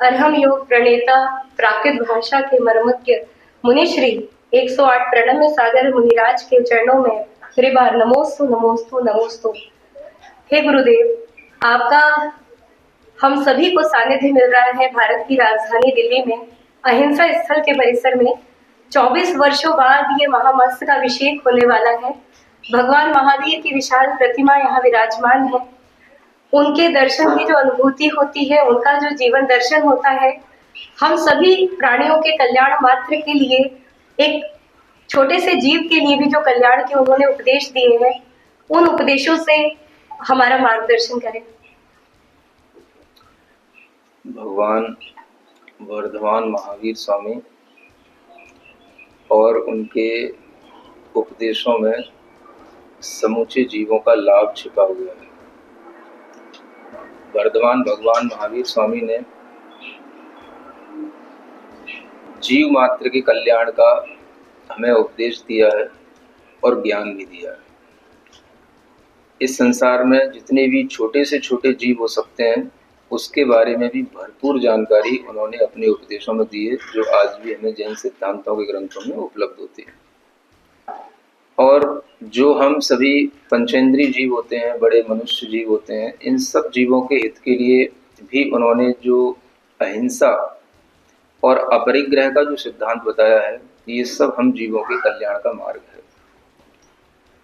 अरहम योग प्रणेता प्राकृत भाषा के मर्मज्ञ मुनिश्री 108 प्रणम्य सागर मुनिराज के चरणों में फिर बार नमोस्तु नमोस्तु नमोस्तु। हे गुरुदेव, आपका हम सभी को सानिध्य मिल रहा है भारत की राजधानी दिल्ली में अहिंसा स्थल के परिसर में। 24 वर्षों बाद ये महामस्त का अभिषेक होने वाला है। भगवान महावीर की विशाल प्रतिमा यहाँ विराजमान है। उनके दर्शन की जो अनुभूति होती है, उनका जो जीवन दर्शन होता है, हम सभी प्राणियों के कल्याण मात्र के लिए, एक छोटे से जीव के लिए भी जो कल्याण के उन्होंने उपदेश दिए हैं, उन उपदेशों से हमारा मार्गदर्शन करें। भगवान वर्धमान महावीर स्वामी और उनके उपदेशों में समूचे जीवों का लाभ छिपा हुआ है। वर्धमान भगवान महावीर स्वामी ने जीव मात्र के कल्याण का हमें उपदेश दिया है और ज्ञान भी दिया है। इस संसार में जितने भी छोटे से छोटे जीव हो सकते हैं, उसके बारे में भी भरपूर जानकारी उन्होंने अपने उपदेशों में दी है, जो आज भी हमें जैन सिद्धांतों के ग्रंथों में उपलब्ध होती है। और जो हम सभी पंचेंद्रीय जीव होते हैं, बड़े मनुष्य जीव होते हैं, इन सब जीवों के हित के लिए भी उन्होंने जो अहिंसा और अपरिग्रह का जो सिद्धांत बताया है, ये सब हम जीवों के कल्याण का मार्ग है।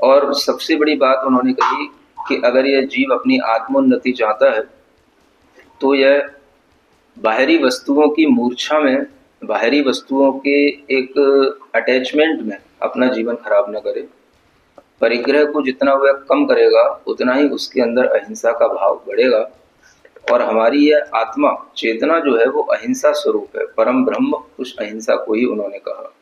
और सबसे बड़ी बात उन्होंने कही कि अगर यह जीव अपनी आत्मोन्नति चाहता है तो यह बाहरी वस्तुओं की मूर्छा में, बाहरी वस्तुओं के एक अटैचमेंट में अपना जीवन खराब न करे। परिग्रह को जितना वह कम करेगा, उतना ही उसके अंदर अहिंसा का भाव बढ़ेगा। और हमारी यह आत्मा चेतना जो है वो अहिंसा स्वरूप है, परम ब्रह्म उस अहिंसा को ही उन्होंने कहा।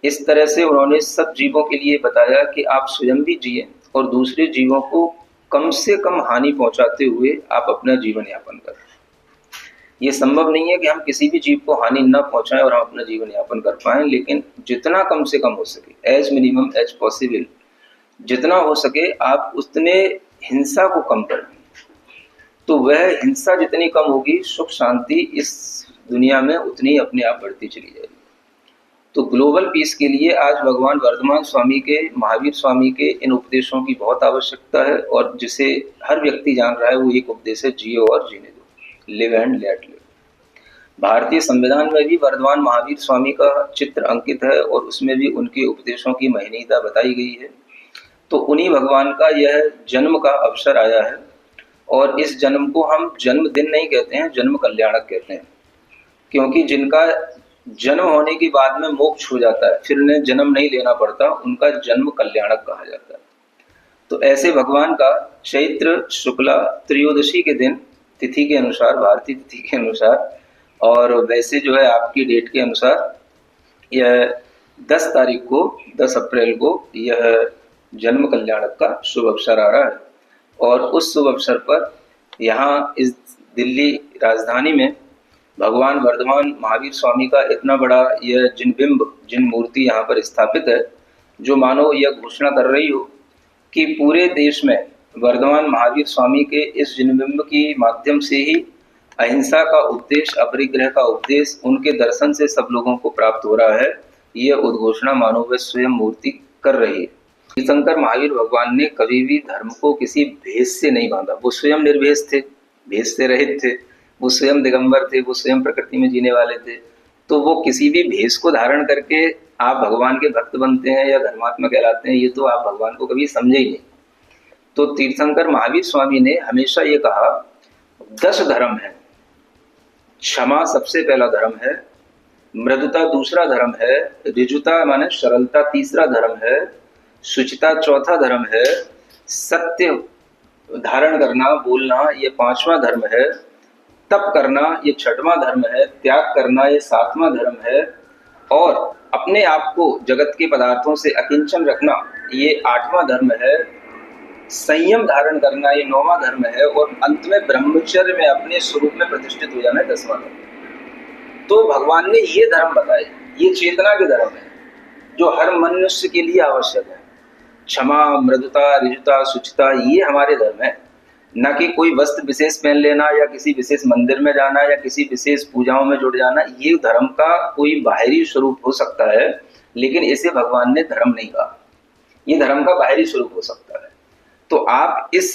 इस तरह से उन्होंने सब जीवों के लिए बताया कि आप स्वयं भी जिए और दूसरे जीवों को कम से कम हानि पहुंचाते हुए आप अपना जीवन यापन करें। ये संभव नहीं है कि हम किसी भी जीव को हानि न पहुंचाएं और हम अपना जीवन यापन कर पाएं, लेकिन जितना कम से कम हो सके, एज मिनिमम एज पॉसिबल, जितना हो सके आप उतने हिंसा को कम करें। तो वह हिंसा जितनी कम होगी, सुख शांति इस दुनिया में उतनी अपने आप बढ़ती चली जाएगी। तो ग्लोबल पीस के लिए आज भगवान वर्धमान स्वामी के, महावीर स्वामी के इन उपदेशों की बहुत आवश्यकता है। और जिसे हर व्यक्ति जान रहा है वो एक उपदेश है, जियो और जीने दो, लिव एंड लेट लिव। भारतीय संविधान में भी वर्धमान महावीर स्वामी का चित्र अंकित है और उसमें भी उनके उपदेशों की महनीयता बताई गई है। तो उन्हीं भगवान का यह जन्म का अवसर आया है और इस जन्म को हम जन्मदिन नहीं कहते हैं, जन्म कल्याणक कहते हैं, क्योंकि जिनका जन्म होने के बाद में मोक्ष हो जाता है, फिर उन्हें जन्म नहीं लेना पड़ता, उनका जन्म कल्याणक कहा जाता है। तो ऐसे भगवान का चैत्र शुक्ला त्रयोदशी के दिन, तिथि के अनुसार, भारतीय तिथि के अनुसार और वैसे जो है आपकी डेट के अनुसार, यह 10 तारीख को, 10 अप्रैल को यह जन्म कल्याणक का शुभ अवसर आ रहा है। और उस शुभ अवसर पर यहाँ इस दिल्ली राजधानी में भगवान वर्धमान महावीर स्वामी का इतना बड़ा यह जिन मूर्ति यहाँ पर स्थापित है, जो मानो यह घोषणा कर रही हो कि पूरे देश में वर्धमान महावीर स्वामी के इस जिनबिंब की माध्यम से ही अहिंसा का उपदेश, अपरिग्रह का उपदेश, उनके दर्शन से सब लोगों को प्राप्त हो रहा है। यह उद्घोषणा मानो वह स्वयं मूर्ति कर रही है। तीर्थंकर महावीर भगवान ने कभी भी धर्म को किसी भेष से नहीं बांधा। वो स्वयं निर्भेष थे, भेष से रहित थे, वो स्वयं दिगंबर थे, वो स्वयं प्रकृति में जीने वाले थे। तो वो किसी भी भेष को धारण करके आप भगवान के भक्त बनते हैं या धर्मात्मा कहलाते हैं, ये तो आप भगवान को कभी समझे ही नहीं। तो तीर्थंकर महावीर स्वामी ने हमेशा ये कहा, 10 धर्म है। क्षमा सबसे पहला धर्म है, मृदुता दूसरा धर्म है, ऋजुता माने सरलता तीसरा धर्म है, शुचिता चौथा धर्म है, सत्य धारण करना, बोलना ये 5वां धर्म है, तप करना ये 6वां धर्म है, त्याग करना ये 7वां धर्म है, और अपने आप को जगत के पदार्थों से अकिंचन रखना ये 8वां धर्म है, संयम धारण करना ये 9वां धर्म है, और अंत में ब्रह्मचर्य में अपने स्वरूप में प्रतिष्ठित हो जाना 10वां धर्म। तो भगवान ने ये धर्म बताए, ये चेतना के धर्म है जो हर मनुष्य के लिए आवश्यक है। क्षमा, मृदुता, ऋजुता, शुचिता ये हमारे धर्म है। ना कि कोई वस्त्र विशेष पहन लेना या किसी विशेष मंदिर में जाना या किसी विशेष पूजाओं में जुड़ जाना। ये धर्म का कोई बाहरी स्वरूप हो सकता है, लेकिन इसे भगवान ने धर्म नहीं कहा। ये धर्म का बाहरी स्वरूप हो सकता है। तो आप इस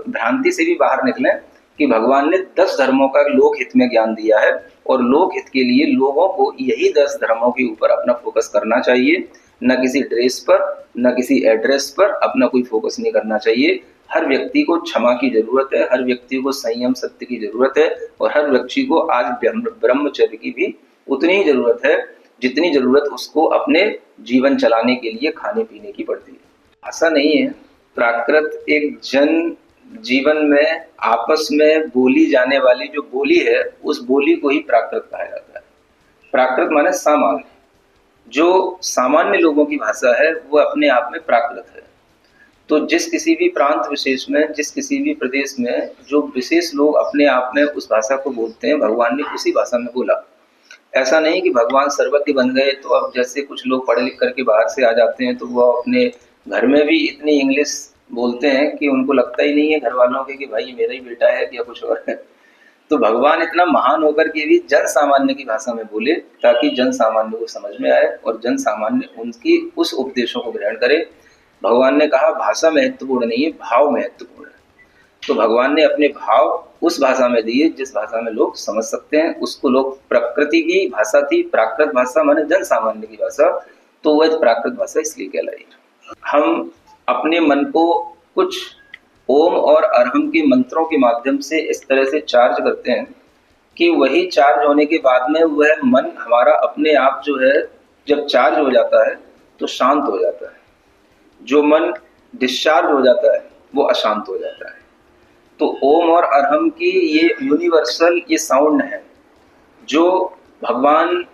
भ्रांति से भी बाहर निकलें कि भगवान ने 10 धर्मों का लोक हित में ज्ञान दिया है और लोक हित के लिए लोगों को यही 10 धर्मों के ऊपर अपना फोकस करना चाहिए। न किसी ड्रेस पर, न किसी एड्रेस पर अपना कोई फोकस नहीं करना चाहिए। हर व्यक्ति को क्षमा की जरूरत है, हर व्यक्ति को संयम सत्य की जरूरत है और हर व्यक्ति को आज ब्रह्मचर्य की भी उतनी ही जरूरत है जितनी जरूरत उसको अपने जीवन चलाने के लिए खाने पीने की पड़ती है। ऐसा नहीं है। प्राकृत एक जन जीवन में आपस में बोली जाने वाली जो बोली है, उस बोली को ही प्राकृत कहा जाता है। प्राकृत माने सामान्य। जो सामान्य लोगों की भाषा है वो अपने आप में प्राकृत है। तो जिस किसी भी प्रांत विशेष में, जिस किसी भी प्रदेश में जो विशेष लोग अपने आप में उस भाषा को बोलते हैं, भगवान ने उसी भाषा में बोला। ऐसा नहीं कि भगवान सर्वज्ञ बन गए तो अब जैसे कुछ लोग पढ़े लिख करके बाहर से आ जाते हैं तो वो अपने घर में भी इतनी इंग्लिश बोलते हैं कि उनको लगता ही नहीं है घर वालों के कि भाई मेरा ही बेटा है या कुछ और है। तो भगवान इतना महान होकर के भी जन सामान्य की भाषा में बोले ताकि जन सामान्य को समझ में आए और जन सामान्य उनकी उस उपदेशों को ग्रहण करे। भगवान ने कहा भाषा महत्वपूर्ण नहीं है, भाव महत्वपूर्ण है। तो भगवान ने अपने भाव उस भाषा में दिए जिस भाषा में लोग समझ सकते हैं। उसको लोग प्रकृति की भाषा थी, प्राकृत भाषा माने जन सामान्य की भाषा, तो वह प्राकृत भाषा इसलिए कहलाई। हम अपने मन को कुछ ओम और अरहम के मंत्रों के माध्यम से इस तरह से चार्ज करते हैं कि वही चार्ज होने के बाद में वह मन हमारा अपने आप जो है जब चार्ज हो जाता है तो शांत हो जाता है। जो मन डिस्चार्ज हो जाता है वो अशांत हो जाता है। तो ओम और अरहम की ये यूनिवर्सल ये साउंड है जो भगवान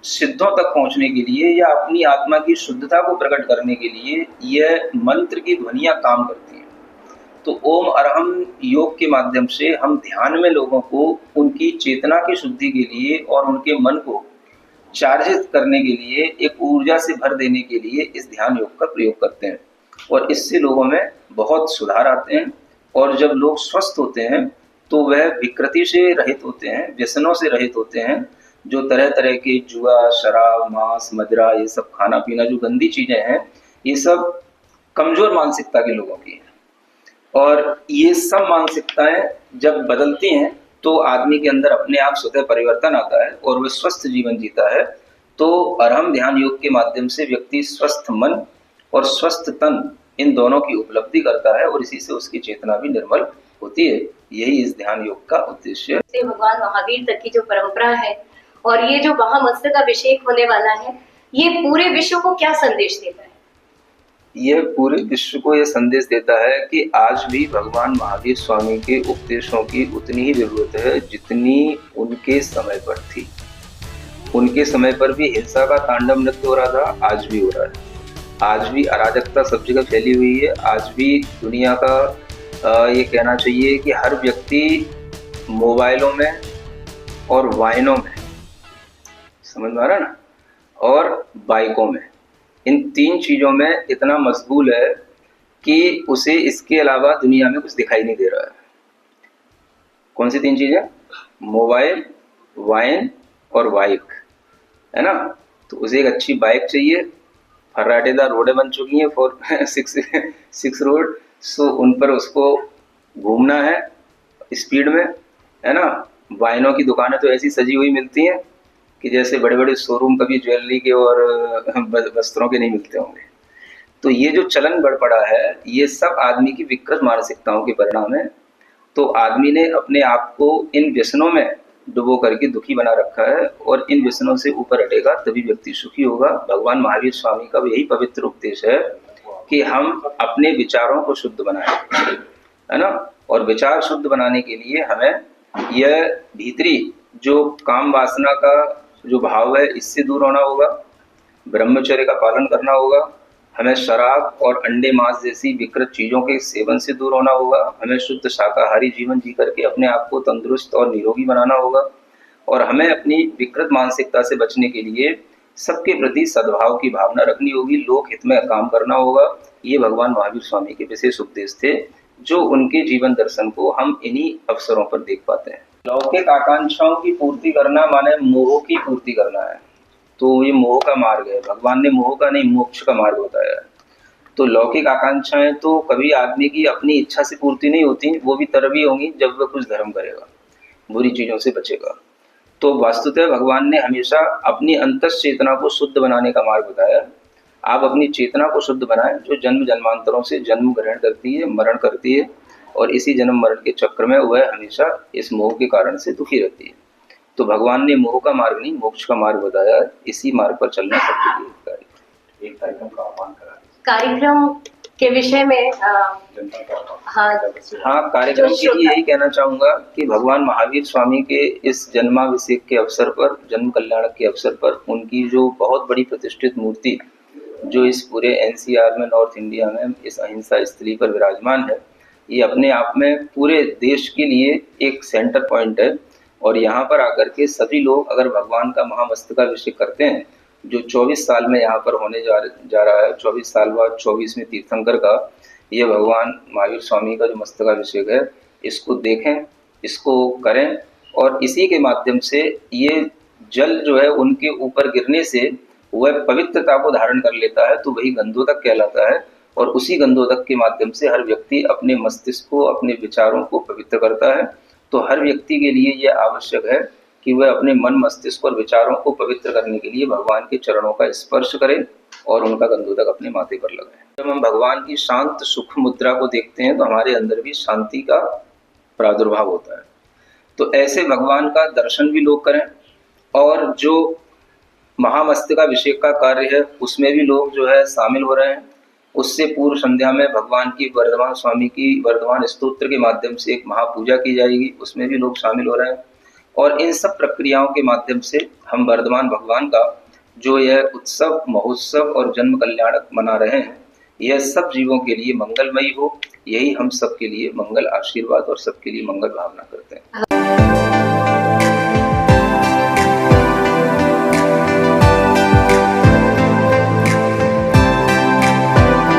सिद्धों तक पहुंचने के लिए या अपनी आत्मा की शुद्धता को प्रकट करने के लिए यह मंत्र की ध्वनियां काम करती हैं। तो ओम अरहम योग के माध्यम से हम ध्यान में लोगों को उनकी चेतना की शुद्धि के लिए और उनके मन को चार्जित करने के लिए, एक ऊर्जा से भर देने के लिए इस ध्यान योग का प्रयोग करते हैं और इससे लोगों में बहुत सुधार आते हैं। और जब लोग स्वस्थ होते हैं तो वह विकृति से रहित होते हैं, व्यसनों से रहित होते हैं। जो तरह तरह के जुआ, शराब, मांस, मदिरा, ये सब खाना पीना जो गंदी चीजें हैं, ये सब कमजोर मानसिकता के लोगों की है। और ये सब मानसिकताएं जब बदलती हैं तो आदमी के अंदर अपने आप स्वतः परिवर्तन आता है और वह स्वस्थ जीवन जीता है। तो अरहम ध्यान योग के माध्यम से व्यक्ति स्वस्थ मन और स्वस्थ तन इन दोनों की उपलब्धि करता है और इसी से उसकी चेतना भी निर्मल होती है। यही इस ध्यान योग का उद्देश्य है। भगवान महावीर तक की जो परंपरा है और ये जो महामस्तक अभिषेक होने वाला है, ये पूरे विश्व को क्या संदेश देता है? यह पूरे विश्व को यह संदेश देता है कि आज भी भगवान महावीर स्वामी के उपदेशों की उतनी ही जरूरत है जितनी उनके समय पर थी। उनके समय पर भी हिंसा का तांडव नृत्य हो रहा था, आज भी हो रहा है। आज भी अराजकता सब जगह फैली हुई है। आज भी दुनिया का ये कहना चाहिए कि हर व्यक्ति मोबाइलों में और वाहनों में, समझ में आ रहा ना, और बाइकों में, इन 3 चीजों में इतना मशगूल है कि उसे इसके अलावा दुनिया में कुछ दिखाई नहीं दे रहा है। कौन सी 3 चीजें? मोबाइल, वाइन और बाइक, है ना। तो उसे एक अच्छी बाइक चाहिए। फर्राटेदार रोडें बन चुकी हैं 4-6 रोड, सो उन पर उसको घूमना है स्पीड में, है ना। वाइनों की दुकानें तो ऐसी सजी हुई मिलती हैं कि जैसे बड़े बड़े शोरूम कभी ज्वेलरी के और वस्त्रों के नहीं मिलते होंगे। तो ये जो चलन बढ़ पड़ा है, ये सब आदमी की विकृत मानसिकताओं के परिणाम है। तो आदमी ने अपने आप को इन व्यसनों में डुबो करके दुखी बना रखा है और इन व्यसनों से ऊपर हटेगा तभी व्यक्ति सुखी होगा। भगवान महावीर स्वामी का यही पवित्र उपदेश है कि हम अपने विचारों को शुद्ध बनाएं, है ना। और विचार शुद्ध बनाने के लिए हमें यह भीतरी जो काम वासना का जो भाव है इससे दूर होना होगा, ब्रह्मचर्य का पालन करना होगा, हमें शराब और अंडे मांस जैसी विकृत चीज़ों के सेवन से दूर होना होगा, हमें शुद्ध शाकाहारी जीवन जी करके अपने आप को तंदुरुस्त और निरोगी बनाना होगा और हमें अपनी विकृत मानसिकता से बचने के लिए सबके प्रति सद्भाव की भावना रखनी होगी, लोक हित में काम करना होगा। ये भगवान महावीर स्वामी के विशेष उपदेश थे जो उनके जीवन दर्शन को हम इन्हीं अवसरों पर देख पाते हैं। लौकिक आकांक्षाओं की पूर्ति करना माने मोह की पूर्ति करना है, तो ये मोह का मार्ग है। भगवान ने मोह का नहीं, मोक्ष का मार्ग बताया है। तो लौकिक आकांक्षाएं तो कभी आदमी की अपनी इच्छा से पूर्ति नहीं होती, वो भी तभी होंगी जब वह कुछ धर्म करेगा, बुरी चीजों से बचेगा। तो वास्तुतः भगवान ने हमेशा अपनी अंतस चेतना को शुद्ध बनाने का मार्ग बताया। आप अपनी चेतना को शुद्ध बनाएं, जो जन्म जन्मांतरों से जन्म ग्रहण करती है, मरण करती है, और इसी जन्म मरण के चक्र में वह हमेशा इस मोह के कारण से दुखी रहती है। तो भगवान ने मोह का मार्ग नहीं, मोक्ष का मार्ग बताया। इसी मार्ग पर चलना सबके लिए एक कार्यक्रम का आह्वान करा। कार्यक्रम के विषय में कार्यक्रम के लिए यही कहना चाहूंगा कि भगवान महावीर स्वामी के इस जन्माभिषेक के अवसर पर, जन्म कल्याण के अवसर पर, उनकी जो बहुत बड़ी प्रतिष्ठित मूर्ति जो इस पूरे एनसीआर में, नॉर्थ इंडिया में, इस अहिंसा स्थली पर विराजमान है, ये अपने आप में पूरे देश के लिए एक सेंटर पॉइंट है। और यहाँ पर आकर के सभी लोग अगर भगवान का महामस्तकाभिषेक करते हैं, जो 24 साल में यहाँ पर होने जा रहा है, 24 साल बाद 24वें तीर्थंकर का ये भगवान महावीर स्वामी का जो मस्तकाभिषेक है, इसको देखें, इसको करें, और इसी के माध्यम से ये जल जो है उनके ऊपर गिरने से वह पवित्रता को धारण कर लेता है, तो वही गंधोदक कहलाता है। और उसी गंधोदक के माध्यम से हर व्यक्ति अपने मस्तिष्क को, अपने विचारों को पवित्र करता है। तो हर व्यक्ति के लिए यह आवश्यक है कि वह अपने मन, मस्तिष्क और विचारों को पवित्र करने के लिए भगवान के चरणों का स्पर्श करे और उनका गंधोदक अपने माथे पर लगाए। जब हम भगवान की शांत सुख मुद्रा को देखते हैं तो हमारे अंदर भी शांति का प्रादुर्भाव होता है। तो ऐसे भगवान का दर्शन भी लोग करें, और जो महामस्तकाभिषेक का कार्य है उसमें भी लोग जो है शामिल हो रहे हैं। उससे पूर्व संध्या में भगवान की वर्धमान स्वामी की वर्धमान स्तोत्र के माध्यम से एक महापूजा की जाएगी, उसमें भी लोग शामिल हो रहे हैं। और इन सब प्रक्रियाओं के माध्यम से हम वर्धमान भगवान का जो यह उत्सव, महोत्सव और जन्म कल्याणक मना रहे हैं, यह सब जीवों के लिए मंगलमयी हो, यही हम सबके लिए मंगल आशीर्वाद और सबके लिए मंगल भावना करते हैं।